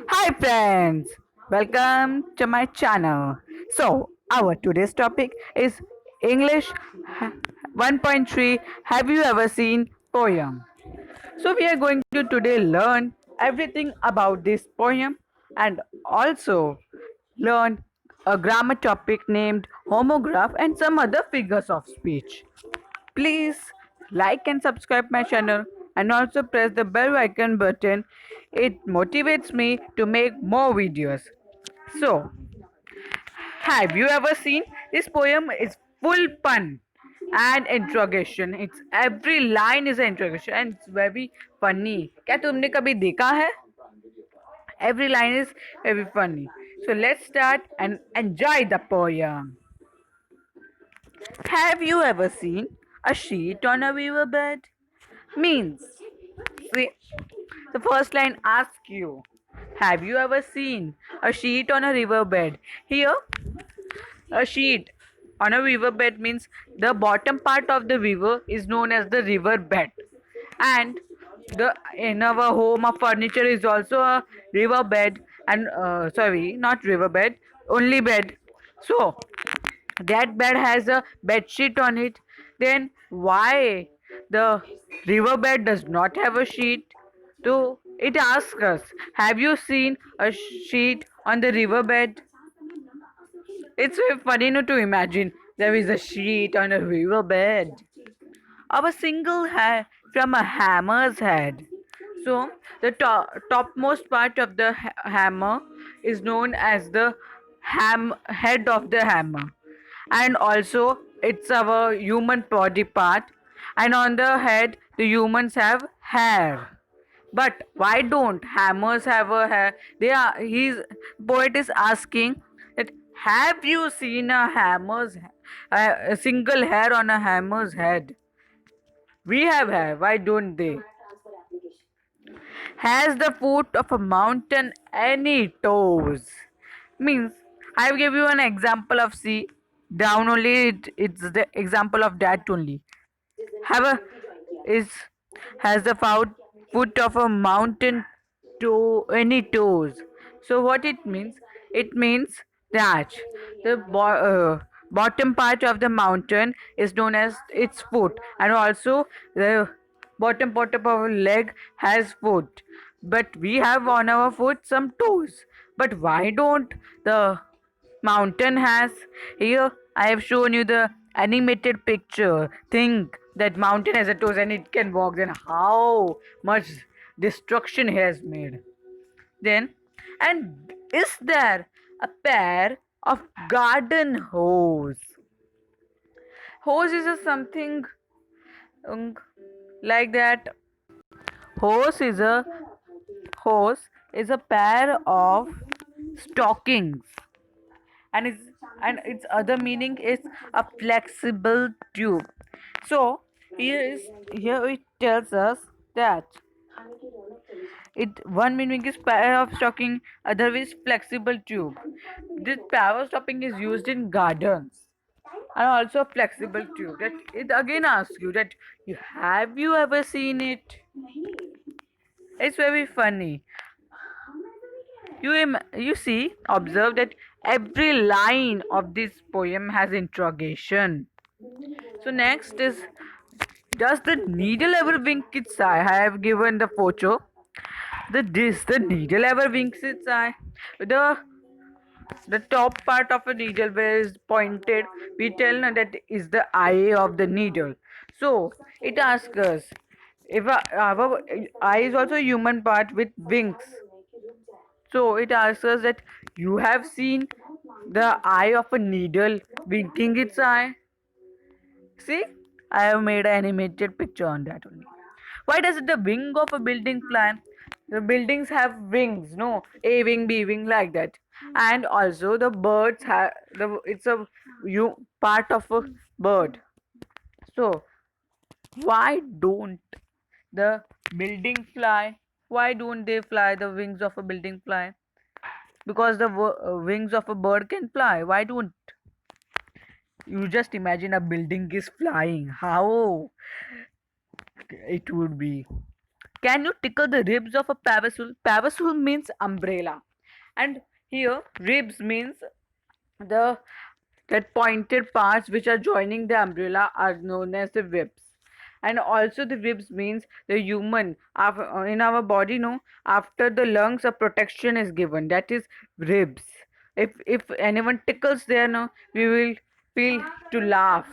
Hi friends, welcome to my channel. So, our today's topic is English 1.3. Have you ever seen poem? So, we are going to today learn everything about this poem and also learn a grammar topic named homograph and some other figures of speech. Please like and subscribe my channel and also press the bell icon button. It motivates me to make more videos. So, have you ever seen this poem is full pun and interrogation. It's every line is an interrogation and it's very funny. क्या तुमने कभी देखा है? Every line is very funny. So let's start and enjoy the poem. Have you ever seen a sheet on a river bed? Means, see, the first line asks you, have you ever seen a sheet on a riverbed? Here, a sheet on a riverbed means the bottom part of the river is known as the riverbed, and the in our home of furniture is also a riverbed, and sorry, not riverbed, only bed. So that bed has a bed sheet on it. Then why the riverbed does not have a sheet? So it asks us, have you seen a sheet on the riverbed? It's very funny to imagine there is a sheet on a riverbed of a single hair from a hammer's head. So the topmost part of the hammer is known as the head of the hammer, and also it's our human body part. And on the head, the humans have hair. But why don't hammers have a hair? They are. His poet is asking that have you seen a a single hair on a hammer's head? We have hair. Why don't they? Has the foot of a mountain any toes? Means I will give you an example of see down only. It's the example of that only. Have a is has the foot of a mountain to any toes. So what it means? It means that the bottom part of the mountain is known as its foot, and also the bottom part of our leg has foot. But we have on our foot some toes. But why don't the mountain has? Here I have shown you the animated picture. Think that mountain has a toes and it can walk, then how much destruction he has made. Then, and is there a pair of garden hose? Hose is a something um, like that. Hose is a hose is a pair of stockings, and its other meaning is a flexible tube. So here it tells us that it one meaning is pair of stocking, other is flexible tube. This power stopping is used in gardens and also flexible tube. That it again asks you that you ever seen it? It's very funny. You see, observe that every line of this poem has interrogation. So next is, does the needle ever wink its eye? I have given the photo. The needle ever winks its eye? The the top part of a needle where is pointed, we tell that is the eye of the needle. So it asks us if our eye is also a human part with wings. So it asks us that you have seen the eye of a needle winking its eye. See, I have made an animated picture on that only. Why does the wing of a building fly? The buildings have wings, no? A wing, B wing, like that. And also the birds have it's a part of a bird. So why don't the building fly? Why don't they fly? The wings of a building fly? Because the wings of a bird can fly. Why don't you just imagine a building is flying? How it would be? Can you tickle the ribs of a parasol? Parasol means umbrella, and here ribs means the that pointed parts which are joining the umbrella are known as the ribs. And also the ribs means the human in our body, no, after the lungs a protection is given, that is ribs. If anyone tickles there, no, we will feel to laugh,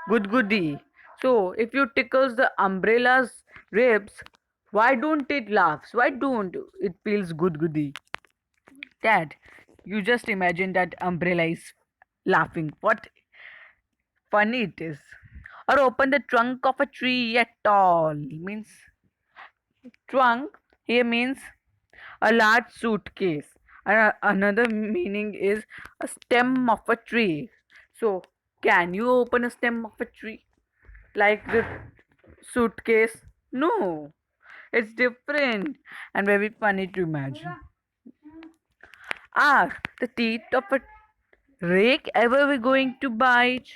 good goody. So if you tickles the umbrella's ribs, why don't it laughs, why don't it feels good goody? Dad, you just imagine that umbrella is laughing. What funny it is. Or open the trunk of a tree at all. Means trunk here means a large suitcase. And another meaning is a stem of a tree. So can you open a stem of a tree like the suitcase? No. It's different and very funny to imagine. Are the teeth of a rake ever going to bite?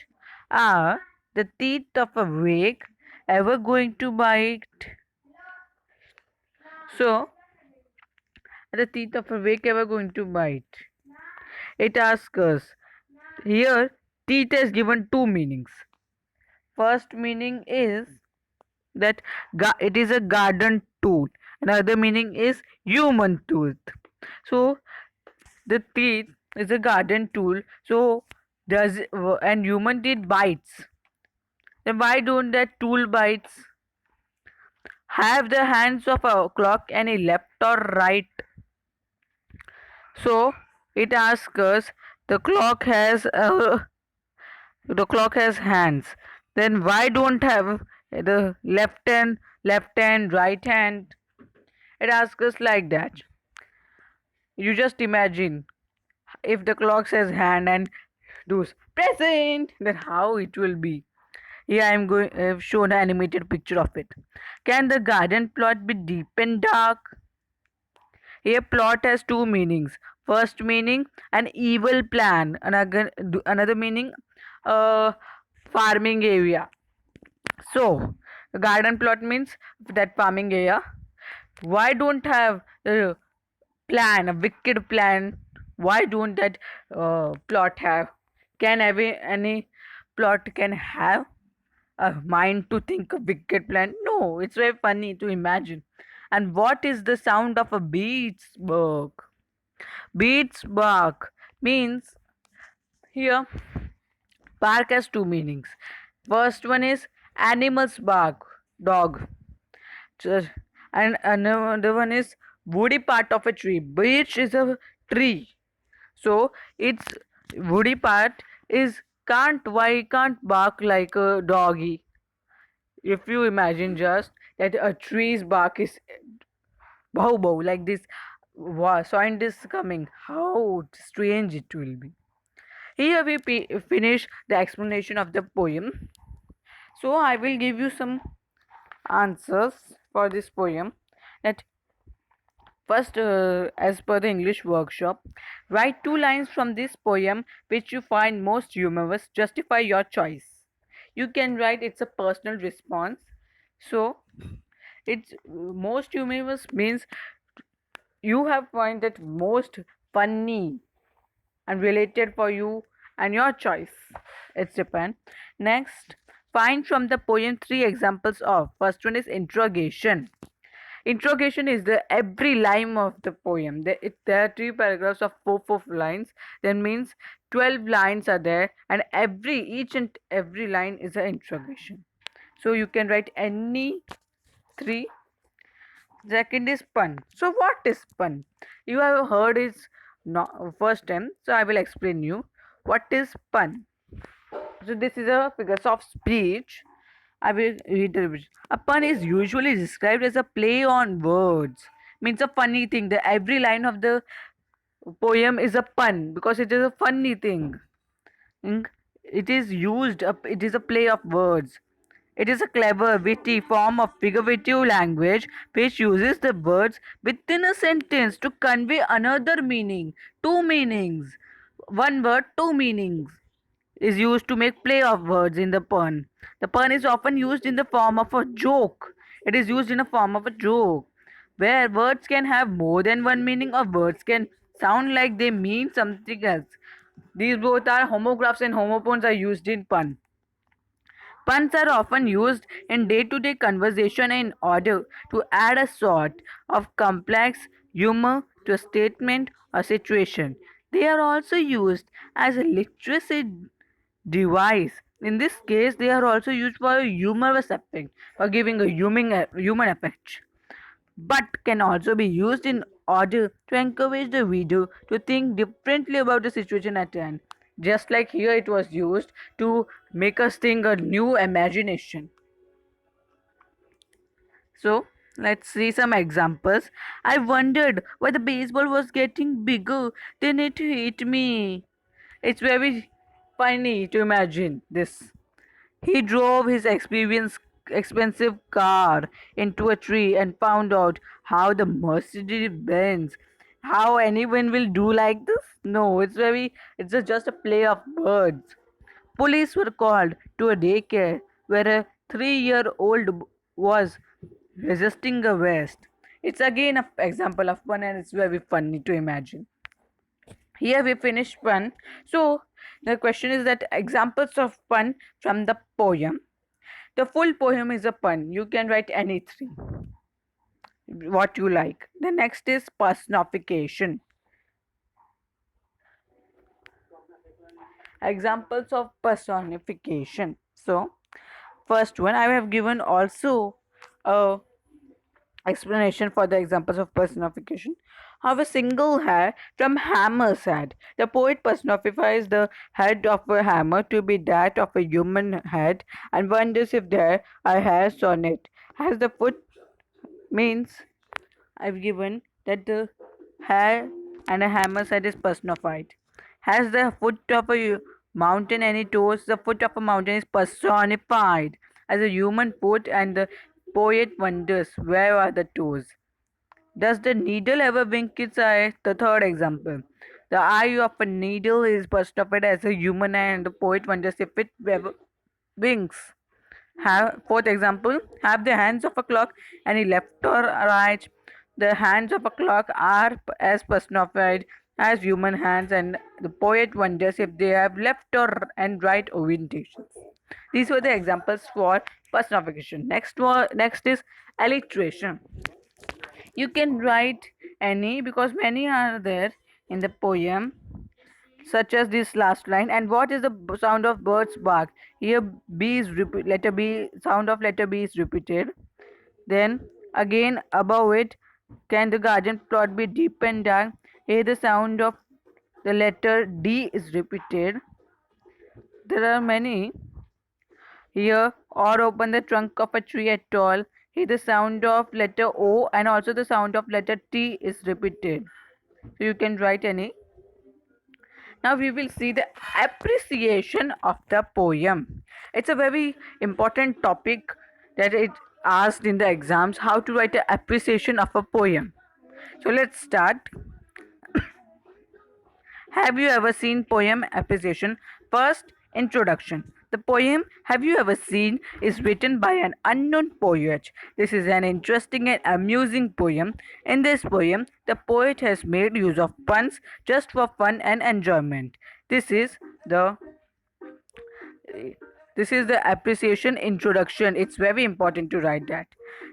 Are the teeth of a rake ever going to bite? So, are the teeth of a rake ever going to bite? It asks us. Here, teeth is given two meanings. First meaning is that it is a garden tool. Another meaning is human tooth. So, the teeth is a garden tool. So, does and human teeth bites. Then why don't that tool bites? Have the hands of a clock any left or right? So it asks us the clock has hands. Then why don't have the left hand, right hand? It asks us like that. You just imagine if the clock says hand and does present, then how it will be. Here I am going. I've shown an animated picture of it. Can the garden plot be deep and dark? Here, plot has two meanings. First meaning, an evil plan. Another meaning, a farming area. So, the garden plot means that farming area. Why don't have a plan, a wicked plan? Why don't that plot have? Can any plot can have a mind to think a wicked plan? No, it's very funny to imagine. And what is the sound of a beat's bark? Beat's bark means here bark has two meanings. First one is animals bark, dog. Ju- And another one is woody part of a tree. Beech is a tree. So its woody part is can't why can't bark like a doggy. If you imagine just that a tree's bark is bow bow like this, wow, scientists coming, how strange it will be. Here we finish the explanation of the poem. So I will give you some answers for this poem. That first, as per the English workshop, write two lines from this poem which you find most humorous. Justify your choice. You can write it's a personal response. So it's most humorous means you have find it most funny and related for you and your choice. It's depend. Next, find from the poem three examples of. First one is interrogation. Interrogation is the every line of the poem. There are three paragraphs of four lines. That means 12 lines are there, and each and every line is an interrogation. So you can write any three. Second is pun. So what is pun? You have heard it first time. So I will explain you what is pun. So this is a figure of speech. I will read the repetition. A pun is usually described as a play on words. Means a funny thing. The every line of the poem is a pun because it is a funny thing. It is used. It is a play of words. It is a clever, witty form of figurative language which uses the words within a sentence to convey another meaning. Two meanings. One word, two meanings is used to make play of words in the pun. The pun is often used in the form of a joke. It is used in a form of a joke, where words can have more than one meaning or words can sound like they mean something else. These both are homographs and homophones are used in pun. Puns are often used in day to day conversation in order to add a sort of complex humor to a statement or situation. They are also used as a literacy device. In this case, they are also used for a humorous effect, for giving a human effect, but can also be used in order to encourage the reader to think differently about the situation at hand. Just like here, it was used to make us think a new imagination. So, let's see some examples. I wondered why the baseball was getting bigger, then it hit me. It's very funny to imagine this. He drove his expensive car into a tree and found out how the Mercedes Benz. How anyone will do like this? No, it's just a play of words. Police were called to a daycare where a 3-year-old was resisting arrest. It's again an example of fun and it's very funny to imagine. Here we finish pun. So the question is that examples of pun from the poem. The full poem is a pun. You can write any three, what you like. The next is personification. Examples of personification. So, first one I have given also a explanation for the examples of personification. Have a single hair from hammer's head. The poet personifies the head of a hammer to be that of a human head and wonders if there are hairs on it. Has the foot means I've given that the hair and a hammer's head is personified. Has the foot of a mountain any toes? The foot of a mountain is personified as a human foot, and the poet wonders where are the toes. Does the needle ever wink its eye? The third example. The eye of a needle is personified as a human eye, and the poet wonders if it ever winks. Have fourth example, have the hands of a clock any left or right? The hands of a clock are as personified as human hands, and the poet wonders if they have left or and right orientations. These were the examples for personification. Next is alliteration. You can write any because many are there in the poem, such as this last line. And what is the sound of bird's bark? Here b is letter b, sound of letter b is repeated. Then again above it, can the garden plot be deep and dark? Here the sound of the letter d is repeated. There are many. Here, or open the trunk of a tree at all. Here the sound of letter o and also the sound of letter t is repeated. So you can write any. Now we will see the appreciation of the poem. It's a very important topic that it asked in the exams, how to write an appreciation of a poem. So let's start. Have you ever seen poem appreciation? First, introduction. The poem Have You Ever Seen is written by an unknown poet. This is an interesting and amusing poem. In this poem, the poet has made use of puns just for fun and enjoyment. This is the this is the appreciation introduction. It's very important to write that.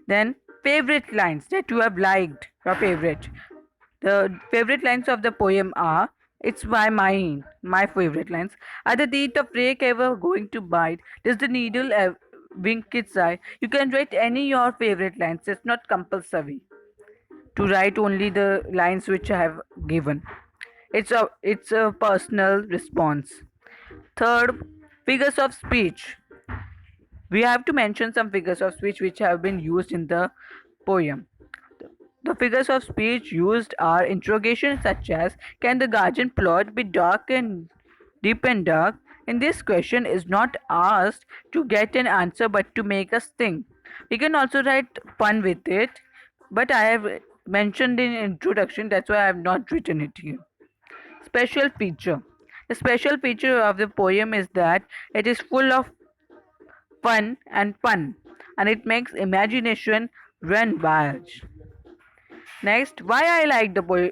Then favorite lines that you have liked, your favorite. The favorite lines of the poem are, it's by mine, my favorite lines. Are the teeth of rake ever going to bite? Does the needle wink its eye? You can write any your favorite lines. It's not compulsory to write only the lines which I have given. It's a personal response. Third, figures of speech. We have to mention some figures of speech which have been used in the poem. The figures of speech used are interrogation such as, can the garden plot be dark and deep and dark? In this question is not asked to get an answer but to make us think. We can also write pun with it, but I have mentioned in introduction, that's why I have not written it here. Special feature. The special feature of the poem is that it is full of fun and pun. and it makes imagination run wild. Next, why I like the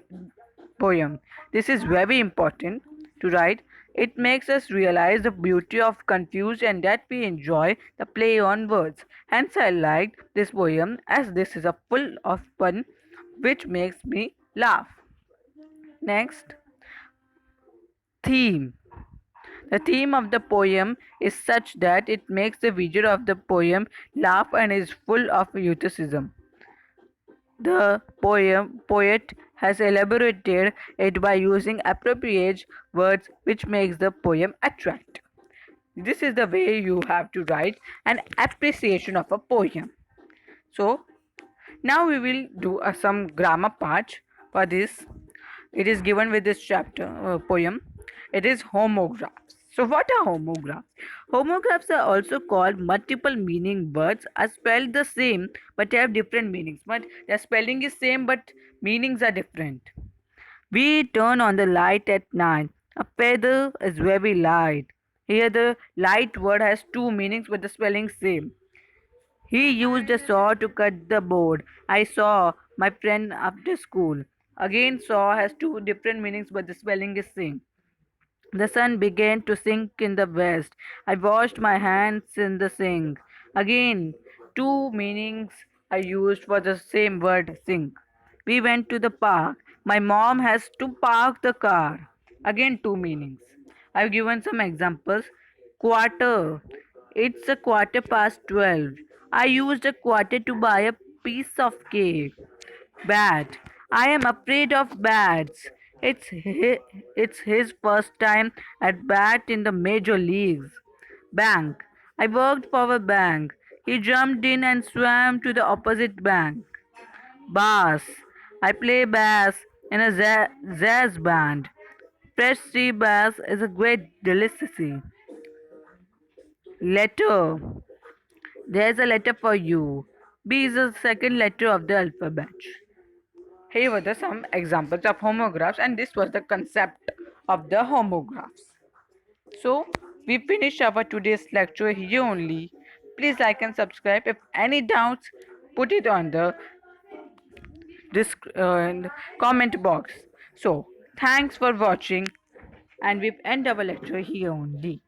poem. This is very important to write. It makes us realize the beauty of confused and that we enjoy the play on words. Hence, I liked this poem as this is a full of fun which makes me laugh. Next, theme. The theme of the poem is such that it makes the reader of the poem laugh and is full of eroticism. The poet has elaborated it by using appropriate words which makes the poem attractive. This is the way you have to write an appreciation of a poem. So now we will do some grammar part for this. It is given with this chapter poem. It is homographs. So what are homographs? Homographs are also called multiple meaning words are spelled the same but have different meanings. But their spelling is same but meanings are different. We turn on the light at night. A feather is very light. Here the light word has two meanings but the spelling same. He used a saw to cut the board. I saw my friend after school. Again, saw has two different meanings, but the spelling is same. The sun began to sink in the west. I washed my hands in the sink. Again, two meanings are used for the same word sink. We went to the park. My mom has to park the car. Again, two meanings. I've given some examples. Quarter. It's a quarter past 12. I used a quarter to buy a piece of cake. Bat. I am afraid of bats. It's his first time at bat in the major leagues. Bank. I worked for a bank. He jumped in and swam to the opposite bank. Bass. I play bass in a jazz band. Fresh sea bass is a great delicacy. Letter. There's a letter for you. B is the second letter of the alphabet. Here were the some examples of homographs, and this was the concept of the homographs. So we finish our today's lecture here only. Please like and subscribe. If any doubts, put it on the in the comment box. So thanks for watching, and we end our lecture here only.